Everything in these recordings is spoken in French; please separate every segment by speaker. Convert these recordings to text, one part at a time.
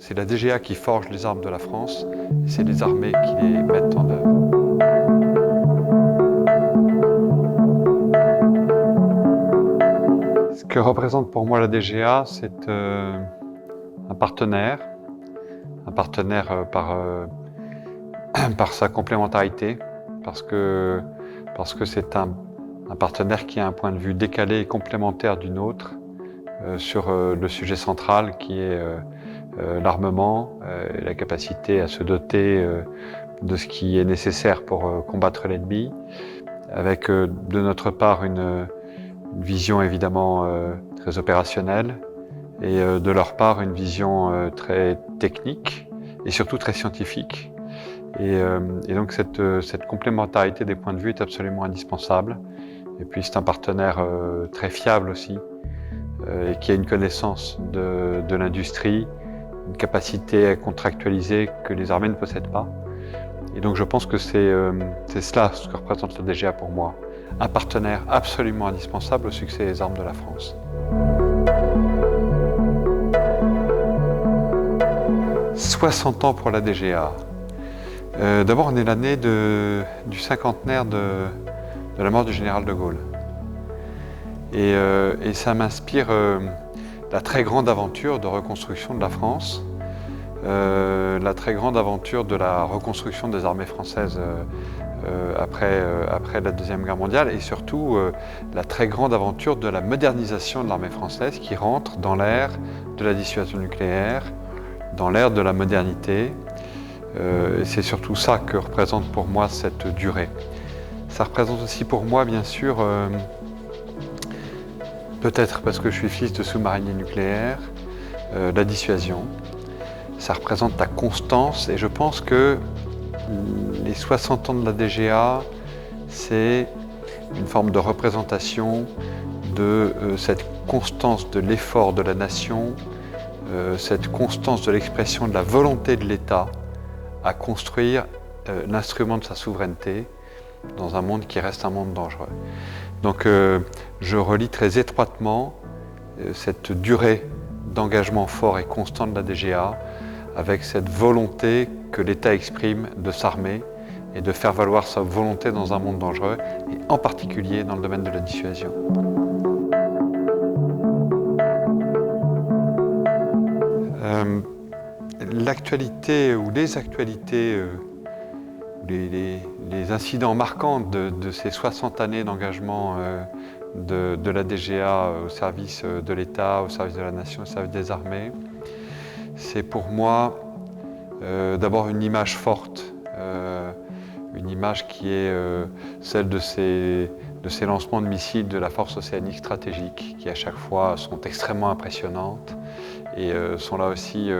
Speaker 1: C'est la DGA qui forge les armes de la France, et c'est les armées qui les mettent en œuvre. Ce que représente pour moi la DGA, c'est un partenaire par sa complémentarité, parce que c'est un partenaire qui a un point de vue décalé et complémentaire du nôtre sur le sujet central qui est l'armement, et la capacité à se doter de ce qui est nécessaire pour combattre l'ennemi, avec de notre part une vision évidemment très opérationnelle, et de leur part une vision très technique et surtout très scientifique. Et donc cette complémentarité des points de vue est absolument indispensable. Et puis c'est un partenaire très fiable aussi, et qui a une connaissance de l'industrie, une capacité à contractualiser que les armées ne possèdent pas. Et donc je pense que c'est cela ce que représente la DGA pour moi. Un partenaire absolument indispensable au succès des armes de la France. « 60 ans pour la DGA. D'abord, on est l'année du cinquantenaire de la mort du général de Gaulle. Et ça m'inspire la très grande aventure de reconstruction de la France, la très grande aventure de la reconstruction des armées françaises après la Deuxième Guerre mondiale, et surtout la très grande aventure de la modernisation de l'armée française qui rentre dans l'ère de la dissuasion nucléaire, dans l'ère de la modernité. Et c'est surtout ça que représente pour moi cette durée. Ça représente aussi pour moi, bien sûr, peut-être parce que je suis fils de sous-marinier nucléaire, la dissuasion. Ça représente la constance, et je pense que les 60 ans de la DGA, c'est une forme de représentation de cette constance de l'effort de la nation, cette constance de l'expression de la volonté de l'État à construire l'instrument de sa souveraineté dans un monde qui reste un monde dangereux. Donc je relie très étroitement cette durée d'engagement fort et constant de la DGA avec cette volonté que l'État exprime de s'armer et de faire valoir sa volonté dans un monde dangereux, et en particulier dans le domaine de la dissuasion. L'actualité ou les actualités, les incidents marquants de ces 60 années d'engagement de la DGA au service de l'État, au service de la nation, au service des armées, c'est pour moi d'abord une image forte, une image qui est celle de ces lancements de missiles de la force océanique stratégique, qui à chaque fois sont extrêmement impressionnantes et sont là aussi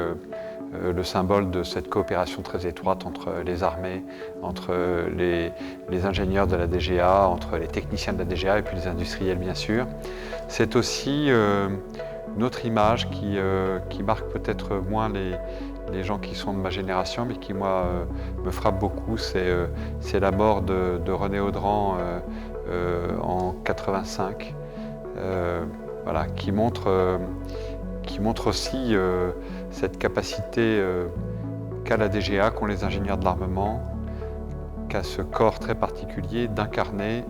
Speaker 1: le symbole de cette coopération très étroite entre les armées, entre les ingénieurs de la DGA, entre les techniciens de la DGA et puis les industriels bien sûr. C'est aussi une autre image qui marque peut-être moins les gens qui sont de ma génération, mais qui moi me frappe beaucoup, c'est la mort de René Audran en 85, voilà, qui montre aussi cette capacité qu'a la DGA, qu'ont les ingénieurs de l'armement, qu'a ce corps très particulier d'incarner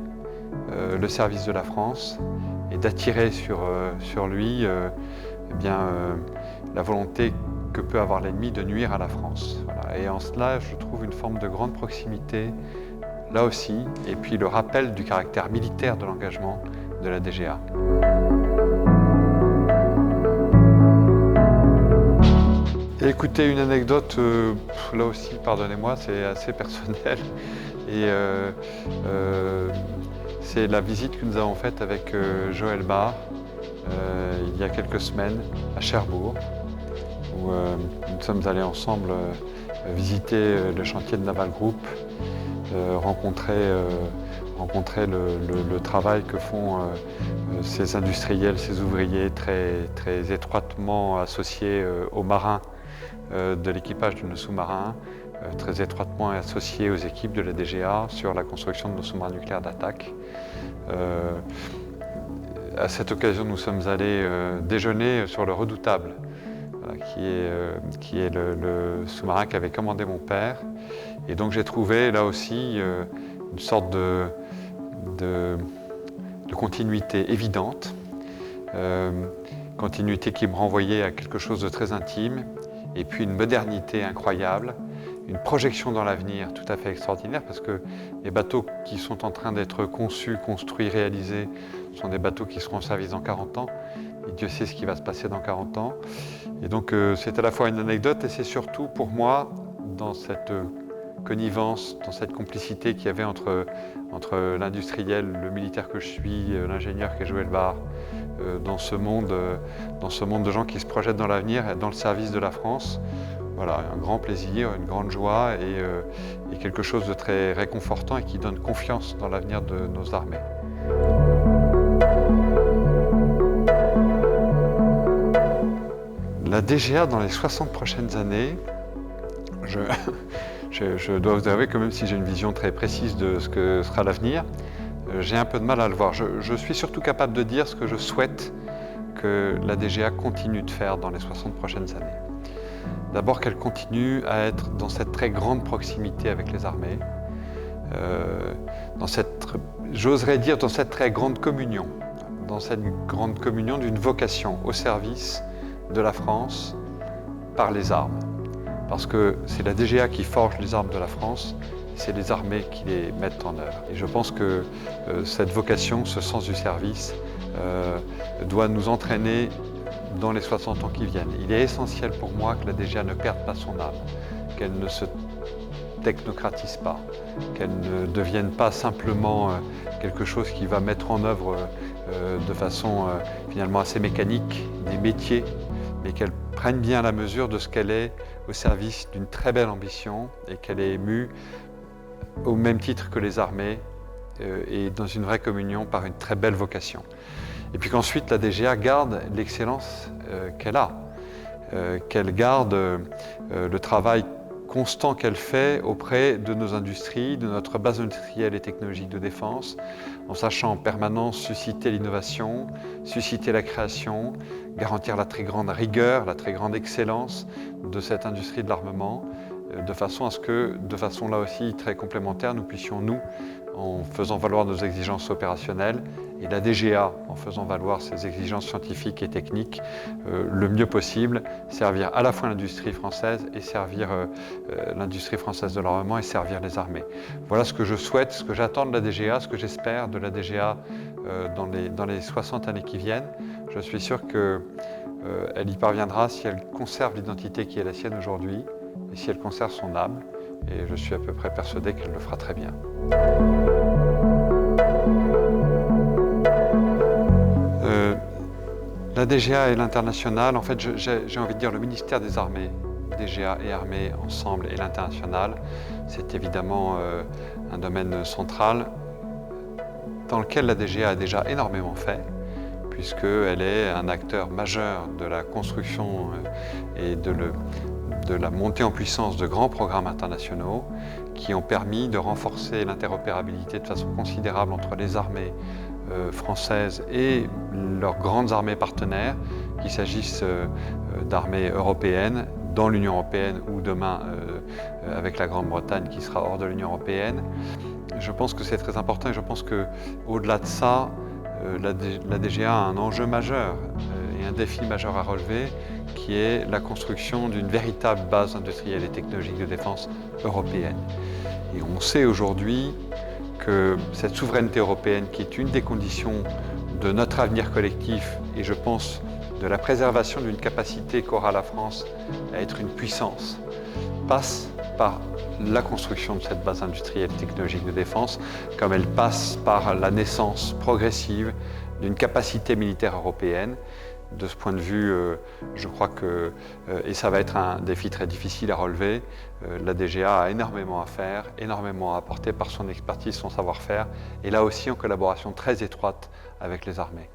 Speaker 1: le service de la France et d'attirer sur lui la volonté que peut avoir l'ennemi de nuire à la France. Voilà. Et en cela, je trouve une forme de grande proximité, là aussi, et puis le rappel du caractère militaire de l'engagement de la DGA. Et écoutez, une anecdote, là aussi, pardonnez-moi, c'est assez personnel. Et c'est la visite que nous avons faite avec Joël Barre il y a quelques semaines à Cherbourg, où nous sommes allés ensemble visiter le chantier de Naval Group, rencontrer le travail que font ces industriels, ces ouvriers très étroitement associés aux marins de l'équipage de nos sous-marins, très étroitement associés aux équipes de la DGA sur la construction de nos sous-marins nucléaires d'attaque. À cette occasion, nous sommes allés déjeuner sur le Redoutable, voilà, qui est le sous-marin qu'avait commandé mon père. Et donc j'ai trouvé là aussi une sorte de continuité évidente, continuité qui me renvoyait à quelque chose de très intime, et puis une modernité incroyable, une projection dans l'avenir tout à fait extraordinaire, parce que les bateaux qui sont en train d'être conçus, construits, réalisés, sont des bateaux qui seront en service dans 40 ans, et Dieu sait ce qui va se passer dans 40 ans. Et donc c'est à la fois une anecdote, et c'est surtout pour moi, dans cette connivence, dans cette complicité qu'il y avait entre l'industriel, le militaire que je suis, l'ingénieur qui est Joël Barre, dans ce monde de gens qui se projettent dans l'avenir et dans le service de la France. Voilà, un grand plaisir, une grande joie et quelque chose de très réconfortant et qui donne confiance dans l'avenir de nos armées. La DGA dans les 60 prochaines années, je dois vous avouer que même si j'ai une vision très précise de ce que sera l'avenir, j'ai un peu de mal à le voir. Je suis surtout capable de dire ce que je souhaite que la DGA continue de faire dans les 60 prochaines années. D'abord qu'elle continue à être dans cette très grande proximité avec les armées, j'oserais dire dans cette très grande communion d'une vocation au service de la France par les armes. Parce que c'est la DGA qui forge les armes de la France, c'est les armées qui les mettent en œuvre. Et je pense que cette vocation, ce sens du service, doit nous entraîner dans les 60 ans qui viennent. Il est essentiel pour moi que la DGA ne perde pas son âme, qu'elle ne se technocratise pas, qu'elle ne devienne pas simplement quelque chose qui va mettre en œuvre de façon finalement assez mécanique des métiers, mais qu'elle prenne bien la mesure de ce qu'elle est au service d'une très belle ambition et qu'elle est émue au même titre que les armées et dans une vraie communion par une très belle vocation. Et puis qu'ensuite la DGA garde l'excellence qu'elle a, qu'elle garde le travail constant qu'elle fait auprès de nos industries, de notre base industrielle et technologique de défense, en sachant en permanence susciter l'innovation, susciter la création, garantir la très grande rigueur, la très grande excellence de cette industrie de l'armement, de façon à ce que, de façon là aussi très complémentaire, nous puissions, nous, en faisant valoir nos exigences opérationnelles, et la DGA, en faisant valoir ses exigences scientifiques et techniques, le mieux possible, servir à la fois l'industrie française et servir l'industrie française de l'armement et servir les armées. Voilà ce que je souhaite, ce que j'attends de la DGA, ce que j'espère de la DGA dans les 60 années qui viennent. Je suis sûr qu'elle y parviendra si elle conserve l'identité qui est la sienne aujourd'hui et si elle conserve son âme. Et je suis à peu près persuadé qu'elle le fera très bien. La DGA et l'international, en fait, j'ai envie de dire le ministère des Armées, DGA et Armées ensemble et l'international, c'est évidemment un domaine central dans lequel la DGA a déjà énormément fait, puisqu'elle est un acteur majeur de la construction et de la montée en puissance de grands programmes internationaux qui ont permis de renforcer l'interopérabilité de façon considérable entre les armées françaises et leurs grandes armées partenaires, qu'il s'agisse d'armées européennes, dans l'Union européenne ou demain avec la Grande-Bretagne qui sera hors de l'Union européenne. Je pense que c'est très important et je pense qu'au-delà de ça, la DGA a un enjeu majeur et un défi majeur à relever qui est la construction d'une véritable base industrielle et technologique de défense européenne. Et on sait aujourd'hui que cette souveraineté européenne, qui est une des conditions de notre avenir collectif et je pense de la préservation d'une capacité qu'aura la France à être une puissance, passe par la construction de cette base industrielle et technologique de défense, comme elle passe par la naissance progressive d'une capacité militaire européenne. De ce point de vue, je crois que, et ça va être un défi très difficile à relever, la DGA a énormément à faire, énormément à apporter par son expertise, son savoir-faire, et là aussi en collaboration très étroite avec les armées.